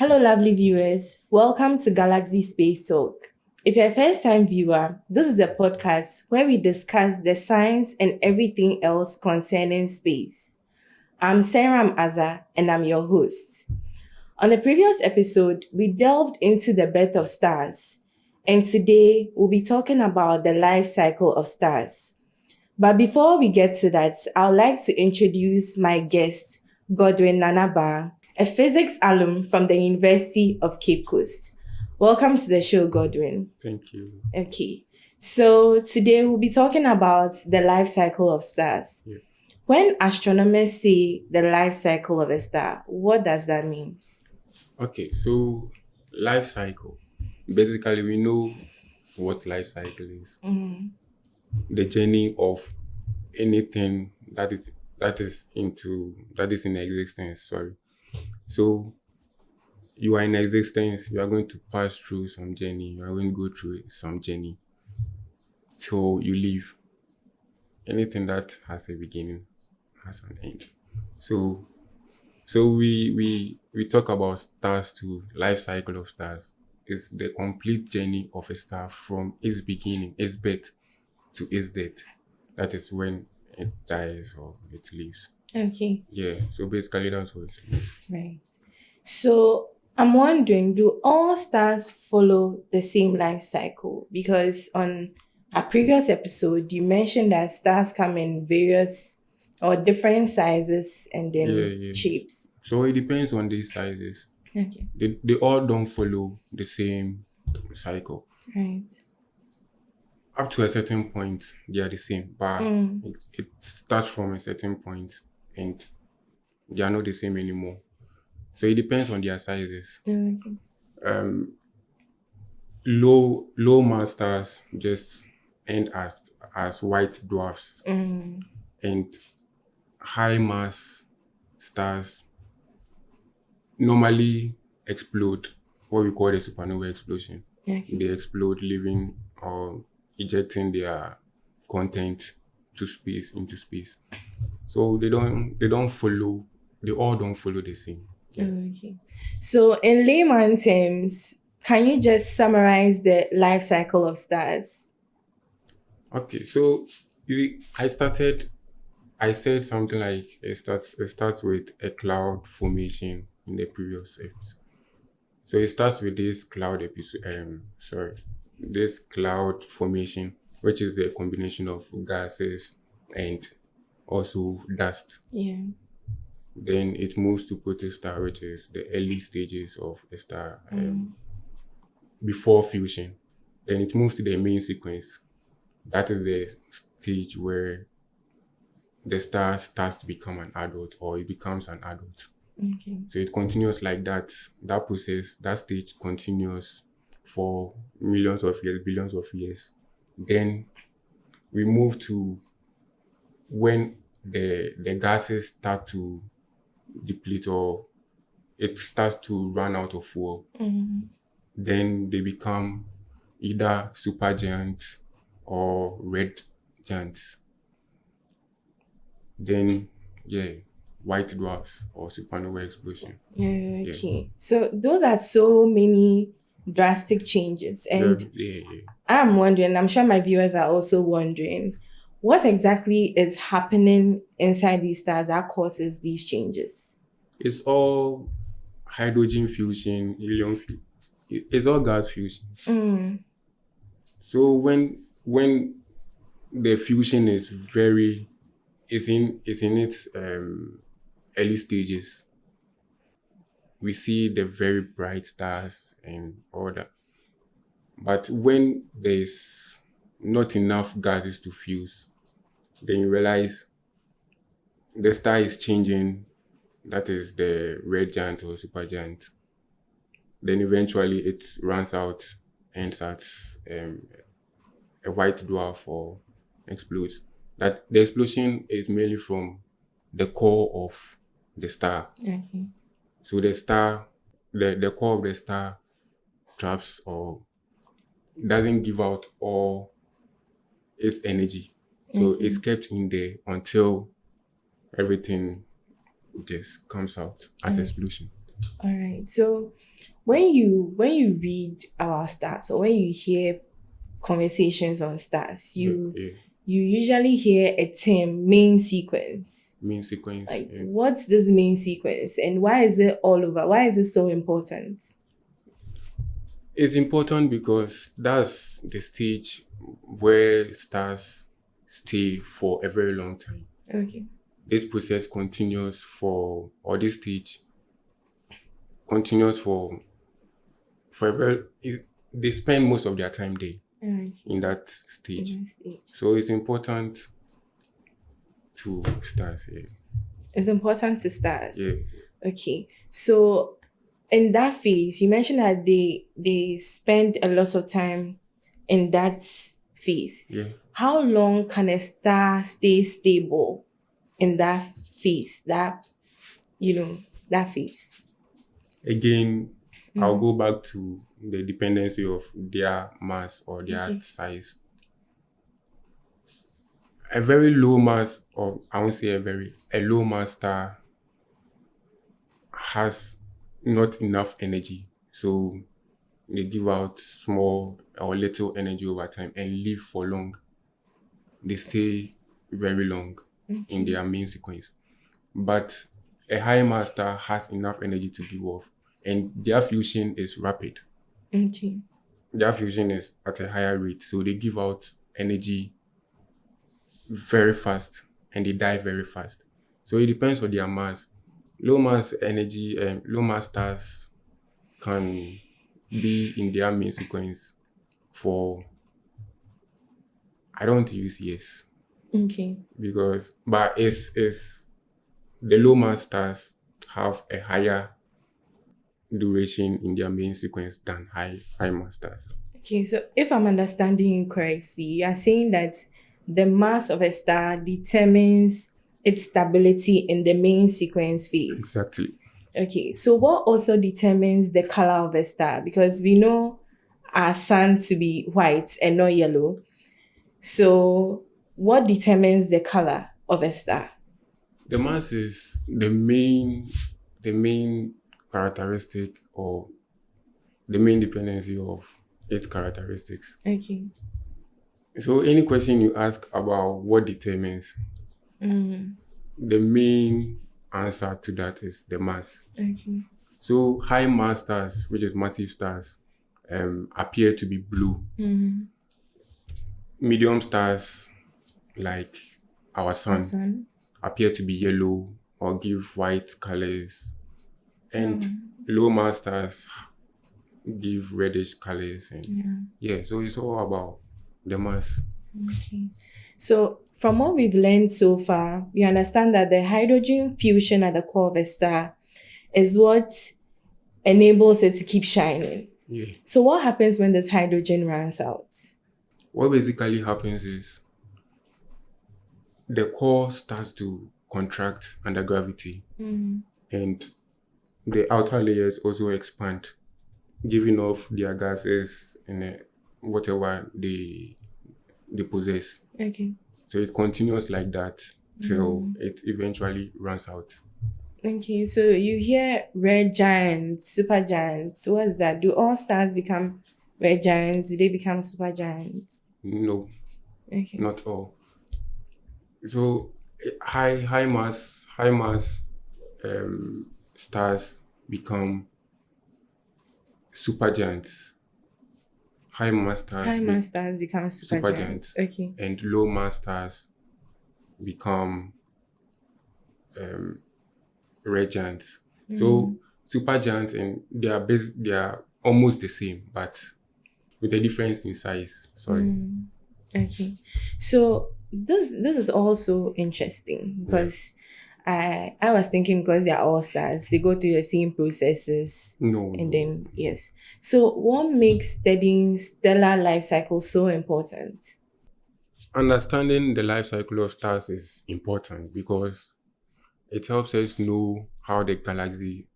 Hello, lovely viewers. Welcome to Galaxy Space Talk. If you're a first time viewer, this is a podcast where we discuss the science and everything else concerning space. I'm Sarah Aza and I'm your host. On the previous episode, we delved into the birth of stars, and today we'll be talking about the life cycle of stars. But before we get to that, I would like to introduce my guest, Godwin Nanaba, a physics alum from the University of Cape Coast. Welcome to the show, Godwin. Thank you. Okay, so today we'll be talking about the life cycle of stars. Yeah. When astronomers say the life cycle of a star, what does that mean? Okay, so life cycle. Basically, we know what life cycle is. The journey of anything that is in existence. Sorry. So you are in existence. You are going to pass through some journey. You are going to go through some journey till you leave. Anything that has a beginning has an end. So we talk about stars to life cycle of stars. It's the complete journey of a star from its beginning, its birth, to its death. That is when it dies or it leaves. Okay, Yeah. So basically that's what it is. right. So I'm wondering, do all stars follow the same life cycle? Because on a previous episode, you mentioned that stars come in various or different sizes and then Yeah. shapes. So it depends on these sizes. Okay, They all don't follow the same cycle. right. Up to a certain point, they are the same, but it starts from a certain point and they are not the same anymore. So it depends on their sizes. Okay. Low mass stars just end as white dwarfs, and high mass stars normally explode, what we call the supernova explosion. Okay. They explode, leaving or ejecting their content into space. So they all don't follow the same. Okay. So in layman terms, can you just summarize the life cycle of stars? Okay, so I said something like it starts with a cloud formation in the previous episode. So it starts with this this cloud formation, which is the combination of gases and also dust. Yeah. Then it moves to protostar, which is the early stages of a star before fusion. Then it moves to the main sequence. That is the stage where the star starts to become an adult or it becomes an adult. Okay. So it continues like that. That process, that stage continues for millions of years, billions of years. Then we move to when the gases start to deplete or it starts to run out of fuel. Then they become either supergiant or red giants. Then white dwarfs or supernova explosion. Okay. So those are so many drastic changes. And Yeah. I'm wondering, I'm sure my viewers are also wondering, what exactly is happening inside these stars that causes these changes? It's all hydrogen fusion, helium fusion. It's all gas fusion. So when the fusion is in its early stages, we see the very bright stars and all that. But when there's not enough gases to fuse, then you realize the star is changing. That is the red giant or supergiant. Then eventually it runs out, ends at a white dwarf or explodes. That the explosion is mainly from the core of the star. Okay. So the star, the core of the star traps or doesn't give out all its energy. So it's kept in there until everything just comes out as explosion. All right. So When you read about stars or when you hear conversations on stars, Yeah, you yeah. you usually hear a term main sequence. Main sequence. Like, Yeah. what's this main sequence and why is it all over? Why is it so important? It's important because that's the stage where stars stay for a very long time. Okay. This process continues for, or this stage continues for a very, they spend most of their time there Okay. in that stage. In that stage. So it's important to stars. Yeah. It's important to Yeah. stars. Okay. So in that phase, you mentioned that they spend a lot of time in that phase. Yeah. How long can a star stay stable in that phase? That phase. Again, I'll go back to the dependency of their mass or their Okay. size. A very low mass, or I won't say a low mass star has not enough energy. So they give out small or little energy over time and live for long. They stay very long in their main sequence. But a high mass star has enough energy to give off, and their fusion is rapid. Okay. Their fusion is at a higher rate, so they give out energy very fast and they die very fast. So it depends on their mass. Low mass energy and low mass stars can be in their main sequence for, I don't want to use years Okay. because, but it's the low mass stars have a higher duration in their main sequence than high mass stars. Okay, so if I'm understanding you correctly, you are saying that the mass of a star determines its stability in the main sequence phase. Exactly. Okay, so what also determines the color of a star? Because we know our sun to be white and not yellow. So what determines the color of a star? The mass is the main characteristic or the main dependency of its characteristics. Okay. So any question you ask about what determines, the main answer to that is the mass. Okay. So high mass stars, which is massive stars, appear to be blue. Medium stars like our sun Sun. appear to be yellow or give white colors. And low mass stars give reddish colors. And yeah, so it's all about the mass. Okay. So, from what we've learned so far, we understand that the hydrogen fusion at the core of a star is what enables it to keep shining. Yeah. So, what happens when this hydrogen runs out? What basically happens is the core starts to contract under gravity, and the outer layers also expand, giving off their gases and whatever they possess. Okay. So it continues like that till it eventually runs out. Okay, so you hear red giants, super giants. What's that? Do all stars become red giants? Do they become super giants? No, Okay. not all. So high mass stars become supergiants. High mass stars High mass stars become super giants. supergiants, Okay. and low mass stars become red giants. So supergiants, and they are almost the same, but with a difference in size. Sorry. Okay. So this is also interesting because I was thinking because they are all stars, they go through the same processes. No, And no. then yes. So what makes studying stellar life cycle so important? Understanding the life cycle of stars is important because it helps us know how the galaxy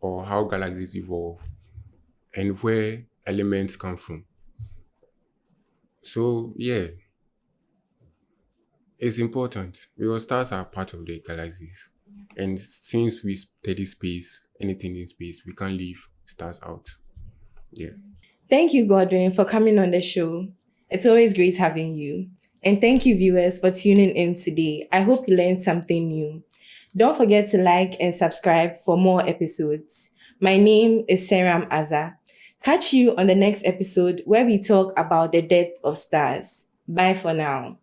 or how galaxies evolve and where elements come from. So yeah, it's important because stars are part of the galaxies. And since we study space, anything in space, we can't live stars out. Yeah. Thank you, Godwin, for coming on the show. It's always great having you. And thank you, viewers, for tuning in today. I hope you learned something new. Don't forget to like and subscribe for more episodes. My name is Seram Azza. Catch you on the next episode where we talk about the death of stars. Bye for now.